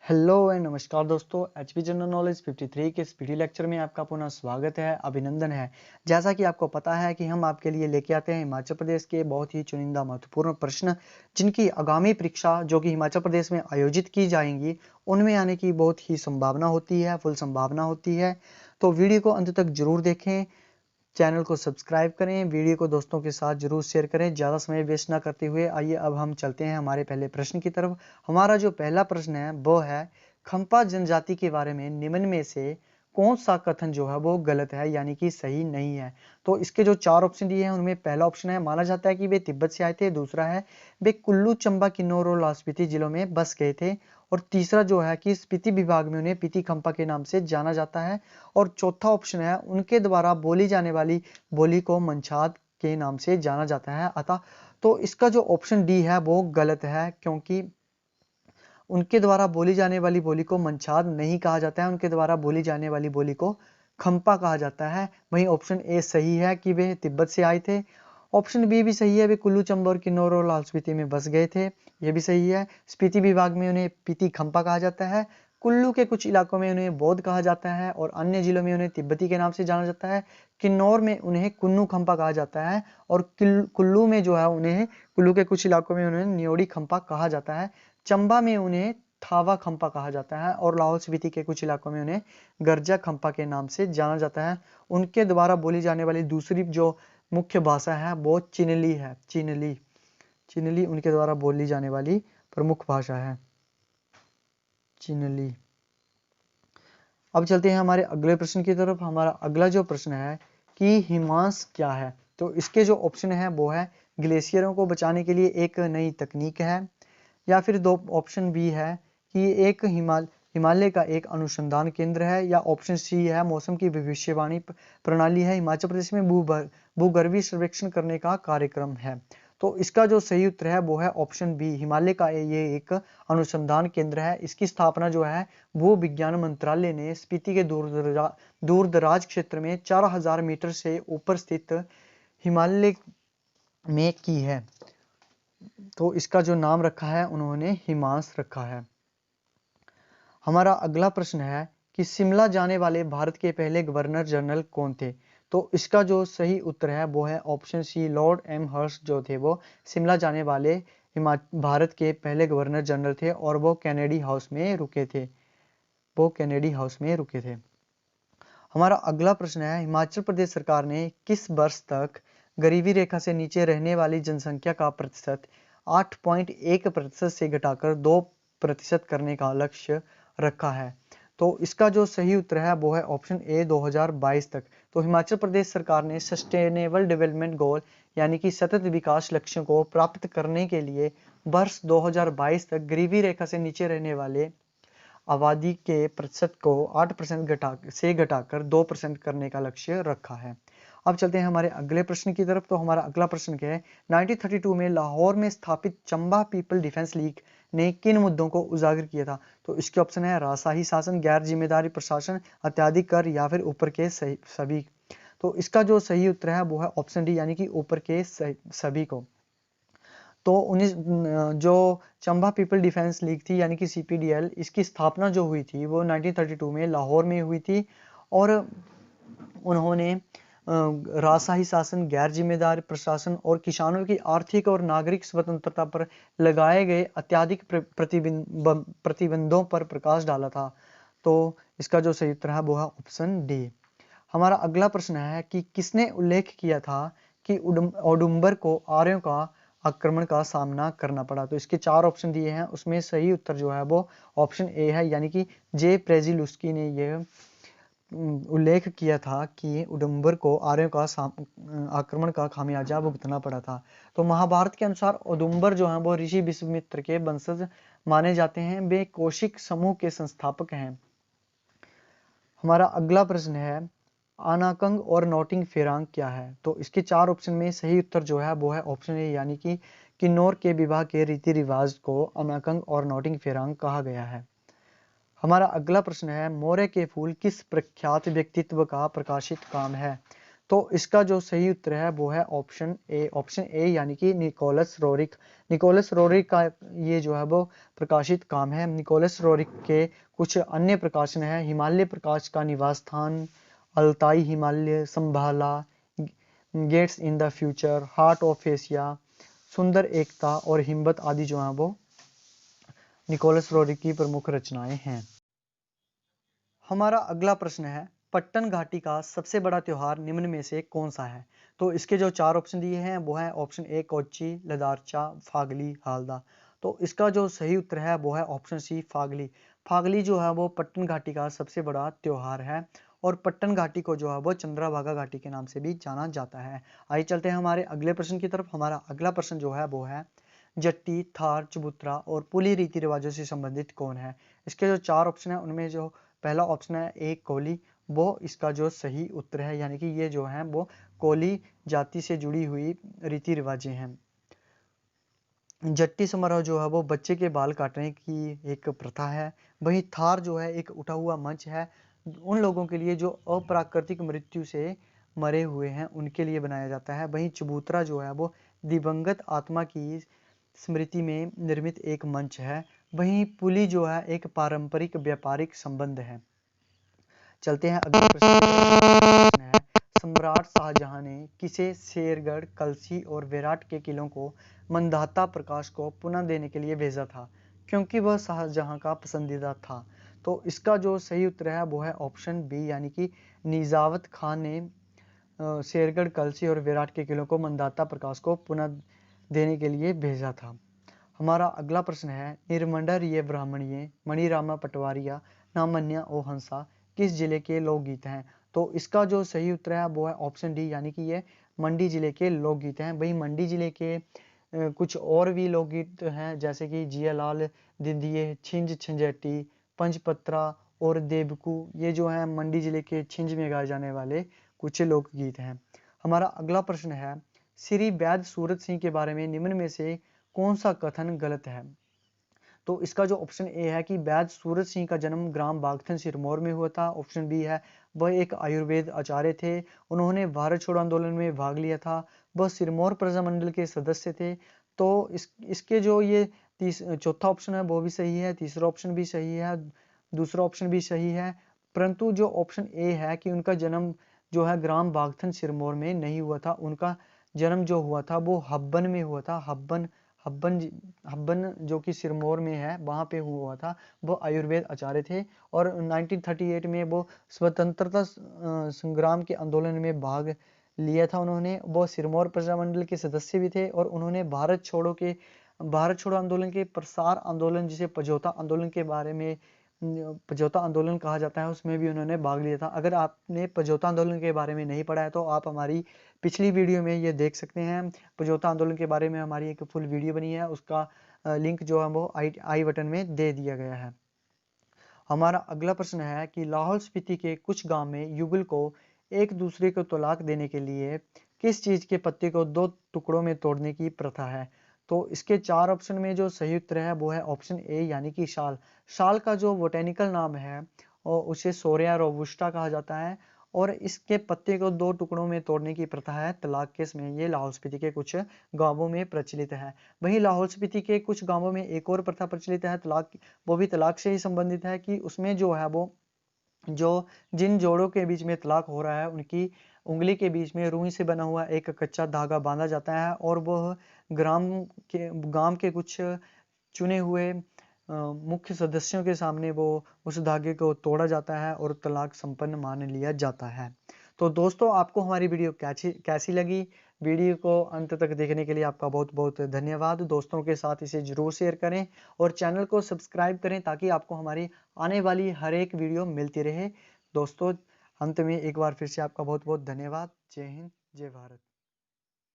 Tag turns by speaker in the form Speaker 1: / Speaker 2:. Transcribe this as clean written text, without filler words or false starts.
Speaker 1: Hello and नमस्कार दोस्तों, HP general knowledge 53 के इस वीडियो लेक्चर में आपका पुनः स्वागत है, अभिनंदन है। जैसा कि आपको पता है कि हम आपके लिए लेके आते हैं हिमाचल प्रदेश के बहुत ही चुनिंदा महत्वपूर्ण प्रश्न, जिनकी आगामी परीक्षा जो कि हिमाचल प्रदेश में आयोजित की जाएंगी, उनमें आने की बहुत ही संभावना होती है, फुल संभावना होती है। तो वीडियो को अंत तक जरूर देखें, चैनल को सब्सक्राइब करें, वीडियो को दोस्तों के साथ जरूर शेयर करें। ज़्यादा समय वेस्ट ना करते हुए आइए अब हम चलते हैं हमारे पहले प्रश्न की तरफ। हमारा जो पहला प्रश्न है वो है, खंपा जनजाति के बारे में निम्न में से कौन सा कथन जो है वो गलत है, यानी कि सही नहीं है। तो इसके जो चार ऑप्शन दिए हैं उनमें पहला ऑप्शन है, माना जाता है कि वे तिब्बत से आए थे। दूसरा है, वे कुल्लू, चंबा, किन्नौर और लाहौल स्पीति जिलों में बस गए थे। और तीसरा जो है कि स्पीति विभाग में उन्हें पीती खंपा के नाम से जाना जाता है। और चौथा ऑप्शन है, उनके द्वारा बोली जाने वाली बोली को मंछाद के नाम से जाना जाता है। अतः तो इसका जो ऑप्शन डी है वो गलत है, क्योंकि उनके द्वारा बोली जाने वाली बोली को मंछाद नहीं कहा जाता है, उनके द्वारा बोली जाने वाली बोली को खंपा कहा जाता है। वहीं ऑप्शन ए सही है कि वे तिब्बत से आए थे। ऑप्शन बी भी सही है, वे कुल्लू, चंबा और किन्नौर और लाहौल स्पीति में बस गए थे, ये भी सही है। स्पीति विभाग में उन्हें पीती खंपा कहा जाता है। कुल्लू के कुछ इलाकों में उन्हें बौद्ध कहा जाता है और अन्य जिलों में उन्हें तिब्बती के नाम से जाना जाता है। किन्नौर में उन्हें कुन्नू खंपा कहा जाता है और कुल्लू में जो है उन्हें, कुल्लू के कुछ इलाकों में उन्हें न्योड़ी खंपा कहा जाता है। चंबा में उन्हें थावा खंपा कहा जाता है और लाहौल स्पीति के कुछ इलाकों में उन्हें गर्जा खंपा के नाम से जाना जाता है। उनके द्वारा बोली जाने वाली दूसरी जो मुख्य भाषा है वो चिनली है। चिनली चिनली उनके द्वारा बोली जाने वाली प्रमुख भाषा है, चिनली। अब चलते हैं हमारे अगले प्रश्न की तरफ। हमारा अगला जो प्रश्न है कि हिमांश क्या है, तो इसके जो ऑप्शन है वो है, ग्लेशियरों को बचाने के लिए एक नई तकनीक है, या फिर दो ऑप्शन बी है कि एक हिमालय का एक अनुसंधान केंद्र है, या ऑप्शन सी है मौसम की भविष्यवाणी प्रणाली है, हिमाचल प्रदेश में भूगर्भीय सर्वेक्षण करने का कार्यक्रम है। तो इसका जो सही उत्तर है वो है ऑप्शन बी, हिमालय का ये एक अनुसंधान केंद्र है। इसकी स्थापना जो है भू विज्ञान मंत्रालय ने स्पीति के दूर दराज क्षेत्र में 4000 मीटर से ऊपर स्थित हिमालय में की है। तो इसका जो नाम रखा है उन्होंने हिमांश रखा है। हमारा अगला प्रश्न है कि शिमला जाने वाले भारत के पहले गवर्नर जनरल कौन थे। तो इसका जो सही उत्तर है वो है option C, Lord Amherst जो थे वो शिमला जाने वाले भारत के पहले गवर्नर जनरल थे और वो कैनेडी हाउस में रुके थे। वो कैनेडी हाउस में रुके थे। हमारा अगला प्रश्न है, हिमाचल प्रदेश सरकार ने किस वर्ष तक गरीबी रेखा से नीचे रहने वाली जनसंख्या का प्रतिशत 8.1% से घटाकर 2% करने का लक्ष्य रखा है। तो इसका जो सही उत्तर है वो है ऑप्शन ए, 2022 तक। तो हिमाचल प्रदेश सरकार ने सस्टेनेबल डेवलपमेंट गोल यानी कि सतत विकास लक्ष्यों को प्राप्त करने के लिए वर्ष 2022 तक गरीबी रेखा से नीचे रहने वाले आबादी के प्रतिशत को 8% घटाकर 2% करने का लक्ष्य रखा है। अब चलते हैं हमारे अगले प्रश्न की तरफ। तो हमारा अगला प्रश्न क्या है, 1932 में लाहौर में स्थापित चंबा पीपल डिफेंस लीग ने किन मुद्दों को उजागर किया था। तो इसके ऑप्शन है, राजशाही शासन, गैर जिम्मेदारी प्रशासन, अत्याधिक कर, या फिर ऊपर के सभी। तो इसका जो सही उत्तर है वो है ऑप्शन डी, यानी कि ऊपर के सभी को। तो जो चंबा पीपल डिफेंस लीग थी यानी कि सीपीडीएल, इसकी स्थापना जो हुई थी वो 1932 में लाहौर में हुई थी और उन्होंने राजशाही शासन, गैर जिम्मेदार प्रशासन और किसानों की आर्थिक और नागरिक स्वतंत्रता पर लगाए गए अत्यधिक प्रतिबंधों पर प्रकाश डाला था। तो इसका जो सही उत्तर है वो है ऑप्शन डी। हमारा अगला प्रश्न है कि किसने उल्लेख किया था कि औडुंबर को आर्यों का आक्रमण का सामना करना पड़ा। तो इसके चार ऑप्शन दिए हैं, उसमें सही उत्तर जो है वो ऑप्शन ए है, यानी कि जे प्रेजिलुस्की ने यह उल्लेख किया था कि उडुम्बर को आर्यों का आक्रमण का खामियाजा भुगतना पड़ा था। तो महाभारत के अनुसार औदुंबर जो है वो ऋषि विश्वामित्र के वंशज माने जाते हैं, वे कौशिक समूह के संस्थापक हैं। हमारा अगला प्रश्न है, आनाकंग और नोटिंग फेरांग क्या है। तो इसके चार ऑप्शन में सही उत्तर जो है वो है ऑप्शन ए, यानी कि किन्नौर के विवाह के रीति रिवाज को अनाकंग और नोटिंग फेरांग कहा गया है। हमारा अगला प्रश्न है, मोरे के फूल किस प्रख्यात व्यक्तित्व का प्रकाशित काम है। तो इसका जो सही उत्तर है वो है ऑप्शन ए यानी कि निकोलस रोरिक। निकोलस रोरिक का ये जो है वो प्रकाशित काम है। निकोलस रोरिक के कुछ अन्य प्रकाशन है: हिमालय प्रकाश का निवास स्थान, Altai Himalaya, Shambhala, gates in the future, heart of Asia, सुंदर एकता और हिम्मत आदि जो है वो निकोलस रोरिक की प्रमुख रचनाएं हैं। हमारा अगला प्रश्न है, पट्टन घाटी का सबसे बड़ा त्योहार निम्न में से कौन सा है? तो इसके जो 4 ऑप्शन दिए हैं वो है ऑप्शन ए कोच्चि, लदारचा, फागली, हालदा। तो इसका जो सही उत्तर है वो है ऑप्शन सी फागली। फागली जो है वो पट्टन घाटी का सबसे बड़ा त्योहार है और पट्टन घाटी को जो है वो चंद्रभागा घाटी के नाम से भी जाना जाता है। आइए चलते हैं हमारे अगले प्रश्न की तरफ। हमारा अगला प्रश्न जो है वो है, जट्टी, थार, चबूतरा और पुली रीति रिवाजों से संबंधित कौन है? इसके जो 4 ऑप्शन है उनमें जो पहला ऑप्शन है ए कोली, वो इसका जो सही उत्तर है, यानी कि ये जो है वो कोली जाति से जुड़ी हुई रीति रिवाजें हैं। जट्टी समारोह जो है वो बच्चे के बाल काटने की एक प्रथा है। वहीं थार जो है एक उठा हुआ मंच है उन लोगों के लिए जो अप्राकृतिक मृत्यु से मरे हुए हैं उनके लिए बनाया जाता है। वहीं चबूतरा जो है वो दिवंगत आत्मा की स्मृति में निर्मित एक मंच है। वहीं पुली जो है एक पारंपरिक व्यापारिक संबंध है। चलते हैं अगले प्रश्न है, सम्राट शाहजहां ने किसे शेरगढ़, कलसी और विराट के किलों को मंदाता प्रकाश को पुनः देने के लिए भेजा था, क्योंकि वह शाहजहां का पसंदीदा था? तो इसका जो सही उत्तर है वो है ऑप्शन बी, यानी कि निजावत खान ने शेरगढ़, कलसी और विराट के किलों को मंदाता प्रकाश को पुनः देने के लिए भेजा था। हमारा अगला प्रश्न है, निर्मंडरीय ब्राह्मणीय, मणिरामा पटवारिया, नामन्या ओ हंसा किस जिले के लोकगीत हैं? तो इसका जो सही उत्तर है वो है ऑप्शन डी, यानी कि ये मंडी जिले के लोकगीत हैं। वहीं मंडी जिले के कुछ और भी लोकगीत हैं, जैसे कि जियालाल दिंदिये, छिंज छिंजटी, पंचपत्रा और देवकू, ये जो है मंडी जिले के छिंज में गाए जाने वाले कुछ लोकगीत हैं। हमारा अगला प्रश्न है, श्री वैद्य सूरत सिंह के बारे में निम्न में से कौन सा कथन गलत है? तो इसका जो ऑप्शन ए है कि वैद्य सूरत सिंह का जन्म ग्राम बागथन सिरमौर में हुआ था। ऑप्शन बी है, वह एक आयुर्वेद आचार्य थे, उन्होंने भारत छोड़ो आंदोलन में भाग लिया था, वह सिरमौर प्रजामंडल के सदस्य थे। तो इसके जो ये चौथा ऑप्शन है वो भी सही है, तीसरा ऑप्शन भी सही है, दूसरा ऑप्शन भी सही है, परंतु जो ऑप्शन ए है कि उनका जन्म जो है ग्राम बागथन सिरमौर में नहीं हुआ था, उनका जन्म जो हुआ था वो हब्बन में हुआ था। हब्बन जो कि सिरमौर में है वहां पे हुआ था। वो आयुर्वेद आचार्य थे और 1938 में वो स्वतंत्रता संग्राम के आंदोलन में भाग लिया था उन्होंने। वो सिरमौर प्रजामंडल के सदस्य भी थे और उन्होंने भारत छोड़ो आंदोलन के प्रसार आंदोलन, जिसे पजौता आंदोलन के बारे में पजौता आंदोलन कहा जाता है, उसमें भी उन्होंने भाग लिया था। अगर आपने पजौता आंदोलन के बारे में नहीं पढ़ा है तो आप हमारी पिछली वीडियो में ये देख सकते हैं। पजौता आंदोलन के बारे में हमारी एक फुल वीडियो बनी है, उसका लिंक जो है वो आई बटन में दे दिया गया है। हमारा अगला प्रश्न है कि लाहौल स्पीति के कुछ गांव में युगल को एक दूसरे को तलाक देने के लिए किस चीज के पत्ते को 2 टुकड़ों में तोड़ने की प्रथा है? तो इसके 4 ऑप्शन में जो सही उत्तर है वो है ऑप्शन ए, यानी कि शाल। शाल का जो बोटेनिकल नाम है और उसे सोरिया रोबुस्टा कहा जाता है और इसके पत्ते को 2 टुकड़ों में तोड़ने की प्रथा है तलाक केस में। ये लाहौल स्पीति के कुछ गांवों में प्रचलित है। वहीं लाहौल स्पीति के कुछ गांवों में एक और प्रथा प्रचलित है तलाक, वो भी तलाक से ही संबंधित है, कि उसमें जो है वो जिन जोड़ों के बीच में तलाक हो रहा है उनकी उंगली के बीच में रुई से बना हुआ एक कच्चा धागा बांधा जाता है और वह गांव के कुछ चुने हुए मुख्य सदस्यों के सामने वो उस धागे को तोड़ा जाता है और तलाक संपन्न मान लिया जाता है। तो दोस्तों, आपको हमारी वीडियो कैसी लगी? वीडियो को अंत तक देखने के लिए आपका बहुत बहुत धन्यवाद। दोस्तों के साथ इसे जरूर शेयर करें और चैनल को सब्सक्राइब करें ताकि आपको हमारी आने वाली हर एक वीडियो मिलती रहे। दोस्तों, अंत में एक बार फिर से आपका बहुत बहुत धन्यवाद। जय हिंद, जय भारत।